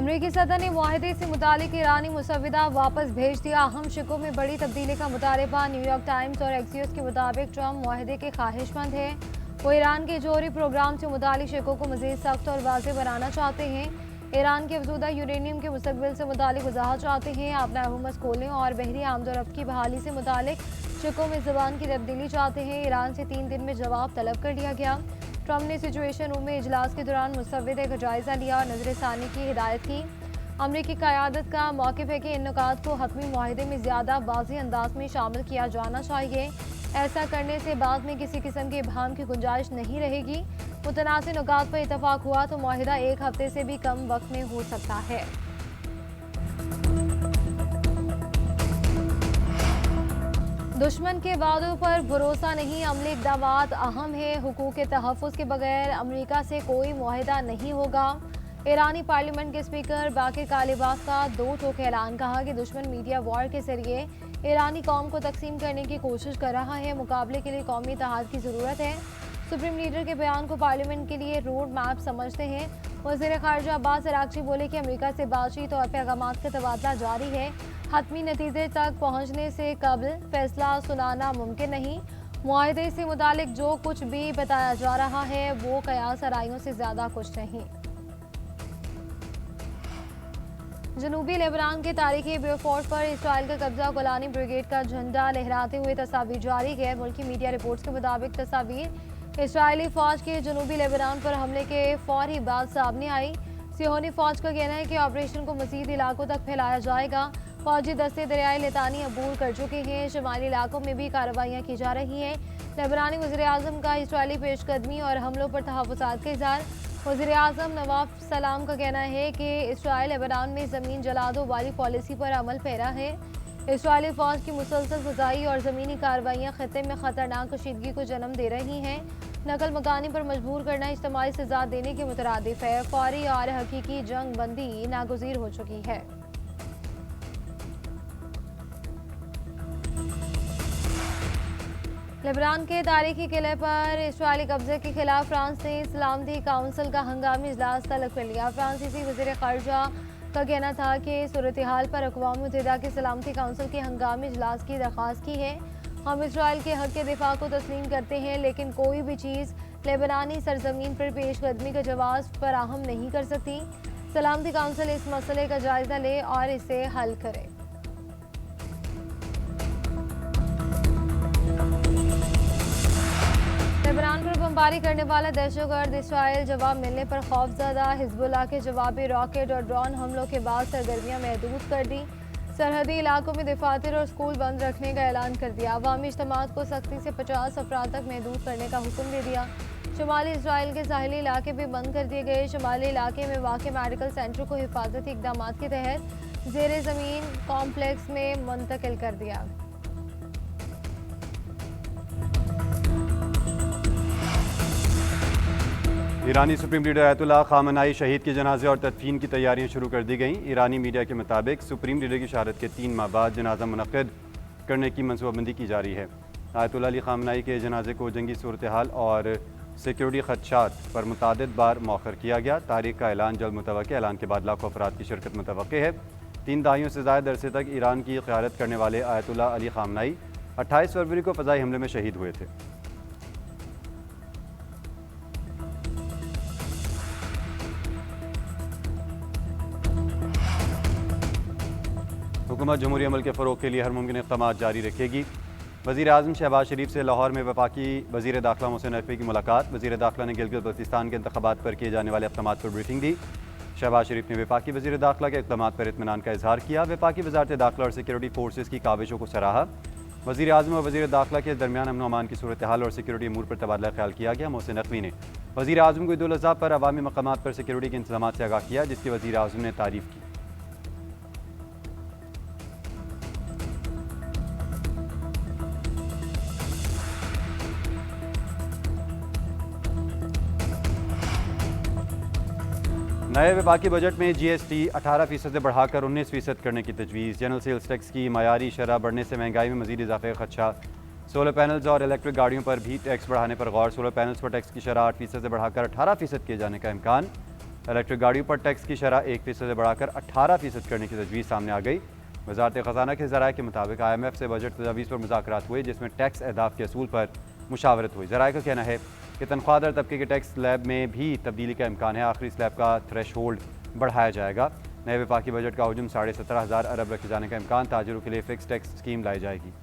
अमरीकी सदर ने मुआहदे से मुतालिक ईरानी मुसविदा वापस भेज दिया। अहम शिकों में बड़ी तब्दीली का मुतालबा। न्यूयॉर्क टाइम्स और एक्सियोस के मुताबिक ट्रंप मुआहदे के ख्वाहिशमंद है। वो ईरान के जौहरी प्रोग्राम से मुतालिक शिकों को मजीद सख्त और वाज़ेह बनाना चाहते हैं। ईरान के अफजूदा यूरेनियम के मुस्तकबिल से मुतालिक वजाहत चाहते हैं। अपना हुकूमत खोलने और बहरी आमदोरफ्त की बहाली से मुतालिक शिकों में ज़बान की तब्दीली चाहते हैं। ईरान से 3 दिन में जवाब तलब कर लिया गया। ट्रंप ने सिचुएशन रूम में इजलास के दौरान मुसव्विदे का जायजा लिया और नजरसानी की हिदायत की। अमरीकी क़यादत का मौक़िफ़ है कि इन नुकात को हतमी मुआहदे में ज़्यादा वाज़ेह अंदाज में शामिल किया जाना चाहिए। ऐसा करने से बाद में किसी किस्म के इबहाम की गुंजाइश नहीं रहेगी। मुतनाज़िर नुकात पर इतफाक़ हुआ तो मुआहिदा 1 हफ्ते से भी कम वक्त में हो सकता है। दुश्मन के वादों पर भरोसा नहीं, अमली इक़दामात अहम है। हुकूक के तहफ़्फ़ुज़ के बगैर अमरीका से कोई मुआहिदा नहीं होगा। ईरानी पार्लियामेंट के स्पीकर बाकिर कालिबाफ का 2 टोक ऐलान। कहा कि दुश्मन मीडिया वॉर के जरिए ईरानी कौम को तकसीम करने की कोशिश कर रहा है। मुकाबले के लिए कौमी इत्तेहाद की ज़रूरत है। सुप्रीम लीडर के बयान को पार्लियामेंट के लिए रोड मैप समझते हैं। वज़ीर ख़ारिजा अब्बास अराग़ची बोले कि अमरीका से बातचीत और पैगामात का तबादला जारी है। हतमी नतीजे तक पहुँचने से कबल फैसला सुनाना मुमकिन नहीं। मुआहदे से मुतालिक जो कुछ भी बताया जा रहा है वो कयास आराइयों से ज़्यादा कुछ नहीं। जनूबी लेबनान के तारीखी बेफोर्ट पर इसराइल का कब्जा। गोलानी ब्रिगेड का झंडा लहराते हुए तस्वीर जारी है। मुल्की मीडिया रिपोर्ट्स के मुताबिक तस्वीर इसराइली फौज के जनूबी लेबनान पर हमले के फौरी बाद सामने आई। सियोनी फौज का कहना है कि ऑपरेशन को मजीद इलाकों तक फैलाया जाएगा। फौजी दस्ते दरियाई लितानी अबूर कर चुके हैं। शुमाली इलाकों में भी कार्रवाइयाँ की जा रही हैं। लेबनानी वज़ीर आज़म का इसराइली पेशकदमी और हमलों पर तहफ़्फ़ुज़ात का इज़हार। वज़ीर आज़म नवाफ सलाम का कहना है कि इसराइल लेबनान में ज़मीन जला दो वाली पॉलिसी पर अमल पैरा है। इसराइली फ़ौज की मुसलसल फ़ज़ाई और ज़मीनी कार्रवाइयाँ ख़त्े में ख़तरनाक कशीदगी को जन्म दे रही हैं। नकल मकानी पर मजबूर करना इज्तिमाई सज़ा देने के मुतरादिफ है। फौरी और हकीकी जंग बंदी नागुज़ीर हो चुकी है। लेबनान के तारीखी किले पर इसराइली कब्जे के खिलाफ फ्रांस ने सलामती काउंसिल का हंगामी इजलास तलब कर लिया। फ्रांसीसी वज़ीर ख़ारिजा का कहना था कि सूरत हाल पर अक़वाम मुत्तहिदा की सलामती काउंसिल के हंगामी इजलास की दरख्वास्त की है। हम इसराइल के हक़ के दिफा को तस्लीम करते हैं, लेकिन कोई भी चीज़ लेबनानी सरजमीन पर पेशकदमी का जवाब फराहम नहीं कर सकती। सलामती काउंसिल इस मसले का जायज़ा ले और इसे हल करे। लेबनान पर बमबारी करने वाला दहशतगर्द इसराइल जवाब मिलने पर खौफज़दा। हिज़्बुल्लाह के जवाबी रॉकेट और ड्रोन हमलों के बाद सरगर्मियाँ महदूद कर दी। सरहदी इलाकों में दफातर और स्कूल बंद रखने का ऐलान कर दिया। अवामी इज्तिमात को सख्ती से 50 अफराद तक महदूद करने का हुक्म दे दिया। शुमाली इसराइल के साहिली इलाके भी बंद कर दिए गए। शुमाली इलाके में वाक़ मेडिकल सेंटर को हिफाजती इक़दाम के तहत ज़ेर ज़मीन कॉम्प्लेक्स में मुंतकिल कर दिया। ईरानी सुप्रीम लीडर आयतुल्लाह ख़ामेनी शहीद के जनाजे और तदफीन की तैयारियां शुरू कर दी गईं। ईरानी मीडिया के मुताबिक सुप्रीम लीडर की शहादत के 3 माह बाद जनाजा मुनक़्क़िद करने की मनसूबाबंदी की जा रही है। आयतुल्लाह अली ख़ामेनी के जनाजे को जंगी सूरत हाल और सिक्योरिटी ख़दशात पर मुतादिद बार मौखर किया गया। तारीख का ऐलान जल्द मुतवक्के। ऐलान के बाद लाखों अफराद की शिरकत मुतवक्के है। 3 दहाइयों से ज़ायद अरसे तक ईरान की क़यादत करने वाले आयतुल्लाह अली ख़ामेनी 28 फरवरी को फ़ज़ाई हमले में शहीद हुए थे। हुकूमत जमहूरी अमल के फ़रोग़ के लिए हर मुमकिन इक़दामात जारी रखेगी। वज़ीर आज़म शहबाज शरीफ से लाहौर में वफाकी वज़ीर दाखिला मोहसिन नकवी की मुलाकात। वज़ीर दाखिला ने गिलगित बल्तिस्तान के इंतख़ाबात पर किए जाने वाले इक़दामात पर ब्रीफिंग दी। शहबाज शरीफ ने वफाकी वज़ीर दाखिला के इक़दामात पर इत्मीनान का इज़हार किया। वफाकी वज़ारत दाखिला और सिक्योरिटी फोर्सेस की काविशों को सराहा। वज़ीर आज़म और वज़ीर दाखिला के दरमियान अमन अमान की सूरत हाल और सिक्योरिटी अमूर पर तबादला ख्याल किया गया। मोहसिन नकवी ने वज़ीर आज़म को ईद उल अज़हा पर अवामी मकामात पर सिक्योरिटी के इंतज़ामात से आगाह किया, जिसकी वज़ीर आज़म ने तारीफ़ की। नए वफाकी बजट में GST 18% से बढ़ाकर 19% करने की तजवीज़। जनरल सेल्स टैक्स की मयारी शरह बढ़ने से महंगाई में मजीद इजाफे का खदशा। सोलर पैनल्स और इलेक्ट्रिक गाड़ियों पर भी टैक्स बढ़ाने पर गौर। सोलर पैनल्स पर टैक्स की शरह 8% से बढ़ाकर 18% किए जाने का इम्कान। इलेक्ट्रिक गाड़ियों पर टैक्स की शरह 1% से बढ़ाकर 18% करने की तजवीज़ सामने आ गई। वजारत ख़जाना के ज़राए के मुताबिक IMF से बजट तजावीज़ पर मुज़ाकरात हुए, जिसमें टैक्स अहदाफ के असूल पर मुशावरत हुई। ज़राए का कहना है कि तनख्वाहदार तबके के टैक्स स्लैब में भी तब्दीली का इम्कान है। आखिरी स्लैब का थ्रेश होल्ड बढ़ाया जाएगा। नए वफाकी बजट का हजम 17,500 अरब रखे जाने का इम्कान। ताजिरों के लिए फिक्स टैक्स स्कीम लाई जाएगी।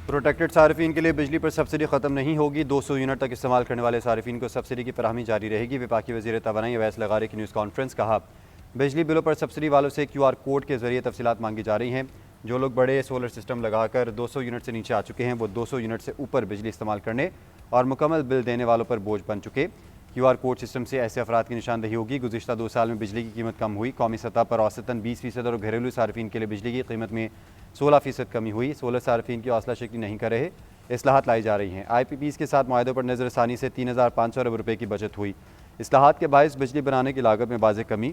प्रोटेक्टेड सार्फिन के लिए बिजली पर सब्सिडी ख़त्म नहीं होगी। 200 यूनिट तक इस्तेमाल करने वाले सार्फिन को सब्सिडी की फराहमी जारी रहेगी। वफाकी वज़ीर तवानाई अवैस लगारी की न्यूज़ कॉन्फ्रेंस। कहा, बिजली बिलों पर सब्सिडी वालों से QR कोड के जरिए तफसीलात मांगी जा रही हैं। जो लोग बड़े सोलर सिस्टम लगाकर 200 यूनिट से नीचे आ चुके हैं, वो 200 यूनिट से ऊपर बिजली इस्तेमाल करने और मुकम्मल बिल देने वालों पर बोझ बन चुके। QR कोड सिस्टम से ऐसे अफराद की निशानदही होगी। गुज़िश्ता 2 साल में बिजली की कीमत कम हुई। कौमी सतह पर औसतन 20% और घरेलू सार्फिन के लिए बिजली की कीमत में 16% कमी हुई। सोलर सार्फिन की हौसला शिकनी नहीं कर रहे, इस्लाहात लाई जा रही हैं। IPPs के साथ मुआहदों पर नज़रसानी से 3,500 अरब रुपये की बचत हुई। इस्लाहात के बायस बिजली बनाने की लागत में वाज़ेह कमी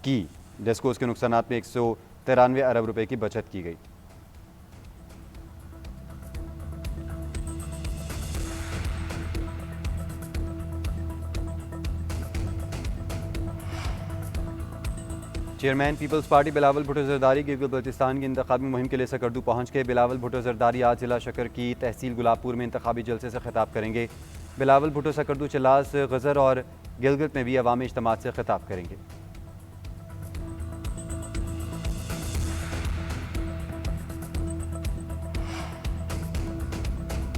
की। डेस्कोस के नुकसानात में 193 अरब रुपये की बचत की गई। Chairman Peoples Party Bilawal Bhutto Zardari Gilgit Baltistan की इंतखाबी मुहिम के लिए सकर्दू पहुँच गए। बिलावल भुट्टो जरदारी आज जिला शकर की तहसील गुलाबपुर में इंतखाबी जलसे से खिताब करेंगे। बिलावल भुट्टो सकर्दू, चिल्लास, गजर और गिलगित में भी अवामी इज्तिमात से खिताब करेंगे।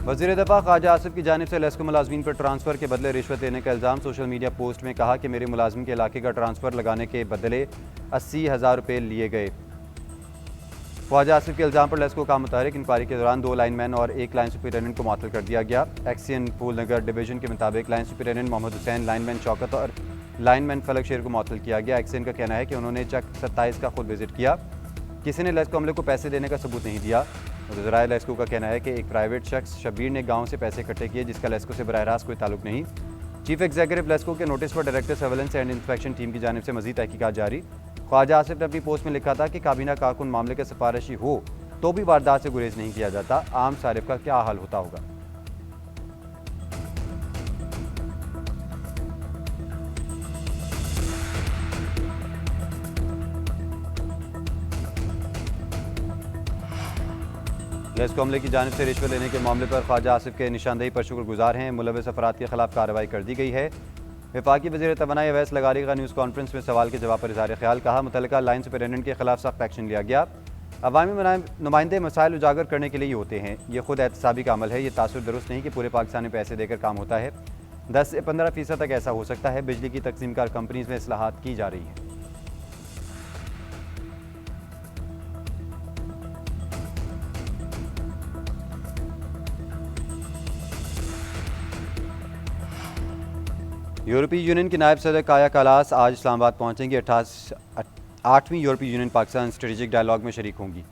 वज़ीर दफ़ा ख्वाजा आसिफ की जानिब से लेस्को मुलाजमीन पर ट्रांसफ़र के बदले रिश्वत देने का इल्ज़ाम। सोशल मीडिया पोस्ट में कहा कि मेरे मुलाजिम के इलाके का ट्रांसफ़र लगाने के बदले 80,000 रुपये लिए गए। ख्वाजा आसिफ के इल्ज़ाम पर लेस्को का मुताबिक इंक्वायरी के दौरान 2 लाइनमैन और 1 लाइन सुपरिटेंडेंट को मुअत्तल कर दिया गया। एक्सियन फूल नगर डिवीजन के मुताबिक line superintendent Mohammad Hussain, lineman Shaukat और लाइनमैन फलक शेर को मुअत्तल किया गया। एक्सियन का कहना है कि उन्होंने चक 27 का खुद विजिट किया। किसी ने लेस्को अमले को पैसे देने का सबूत नहीं दिया। वज़राए लेस्को का कहना है कि एक प्राइवेट शख्स शब्बीर ने गाँव से पैसे इकट्ठे किए, जिसका लेस्को से बराह रास्त कोई ताल्लुक नहीं। चीफ एग्जीक्यूटिव लेस्को के नोटिस पर director surveillance and inspection team की जानिब से मज़ीद तहकीकात जारी। ख्वाजा आसिफ ने अपनी पोस्ट में लिखा था कि काबीना कारकुन मामले के सिफारिशी हो तो भी वारदात से गुरेज नहीं किया जाता। आम सारिफ का क्या हाल होता होगा। लेस्को अमले की जानिब से रिश्वत लेने के मामले पर ख्वाजा आसिफ के निशानदेही पर शुक्रगुजार हैं। मुलविस अफराद के खिलाफ कार्रवाई कर दी गई है। वफाकी वज़ीर तवानाई अवैस लगारी का न्यूज़ कॉन्फ्रेंस में सवाल के जवाब पर इज़हार ख्याल। कहा, मुतल्लिका लाइन सुपरिटेंडेंट के खिलाफ सख्त एक्शन लिया गया। अवामी नुमाइंदे मसाइल उजागर करने के लिए ही होते हैं। ये खुद एहतसाबी का अमल है। ये तासुर दुरुस्त नहीं कि पूरे पाकिस्तान में पैसे देकर काम होता है। 10 से 15% तक ऐसा हो सकता है। बिजली की तकसीमकार कंपनीज में इस्लाहात की जा रही हैं। यूरोपीय यूनियन की नायब सदर काया कलास आज इस्लामाबाद पहुँचेंगी। 8वीं यूरोपीय यूनियन पाकिस्तान स्ट्रेटेजिक डायलॉग में शरीक होंगी।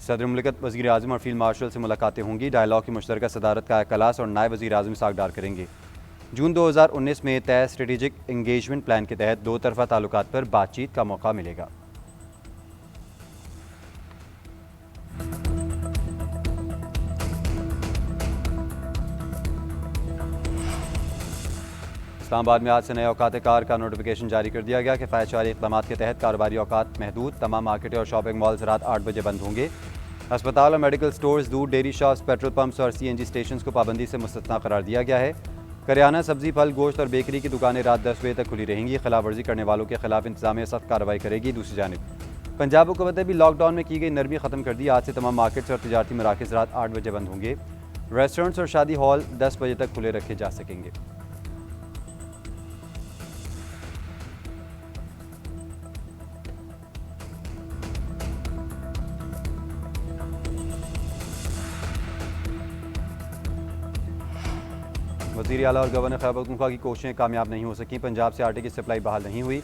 सदर मुमलिकत, वज़ीर आज़म और फील्ड मार्शल से मुलाकातें होंगी। डायलॉग की मुश्तरका सदारत काया कलास और नायब वज़ीर आज़म सागडार करेंगे। जून 2019 में तय स्ट्रेटेजिक इंगेजमेंट प्लान के तहत 2 तरफ़ा ताल्लुकात पर बातचीत का मौका मिलेगा। इस्लामाबाद में आज से नए औकात कार का नोटिफिकेशन जारी कर दिया गया। किफ़ायत वाले इक़दामात के तहत कारोबारी औकात महदूद। तमाम मार्केटें और शॉपिंग मॉल्स रात 8 बजे बंद होंगे। अस्पताल और मेडिकल स्टोर्स, दूध, डेयरी शॉप्स, पेट्रोल पंप्स और CNG स्टेशन को पाबंदी से मुस्तस्ना करार दिया गया है। करियाना, सब्जी, फल, गोश्त और बेकरी की दुकानें रात 10 बजे तक खुली रहेंगी। खिलाफ वर्जी करने वालों के खिलाफ इंतजामिया सख्त कार्रवाई करेगी। दूसरी जानिब पंजाब हुकूमत ने भी लॉकडाउन में की गई नरमी ख़त्म कर दी। आज से तमाम मार्केट्स और तिजारती मराकज़ रात 8 बजे बंद होंगे। रेस्टोरेंट्स और शादी हॉल 10 बजे तक खुले रखे जा सकेंगे। वज़ीर आला और गवर्नर खैबर पख्तूनख्वा की कोशिशें कामयाब नहीं हो सकीं। पंजाब से आटे की सप्लाई बहाल नहीं हुई।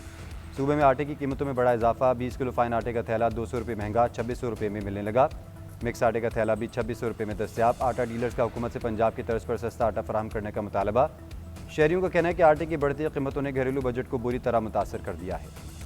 सूबे में आटे की कीमतों में बड़ा इजाफा। 20 किलो फाइन आटे का थैला 200 रुपये महंगा 2600 रुपये में मिलने लगा। मिक्स आटे का थैला भी 2600 रुपये में दस्तियाब। आटा डीलर्स का हुकूमत से पंजाब की तर्ज पर सस्ता आटा फराहम करने का मुतालबा। शहरियों का कहना है कि आटे की बढ़ती कीमतों ने घरेलू बजट को बुरी तरह मुतासर कर दिया है।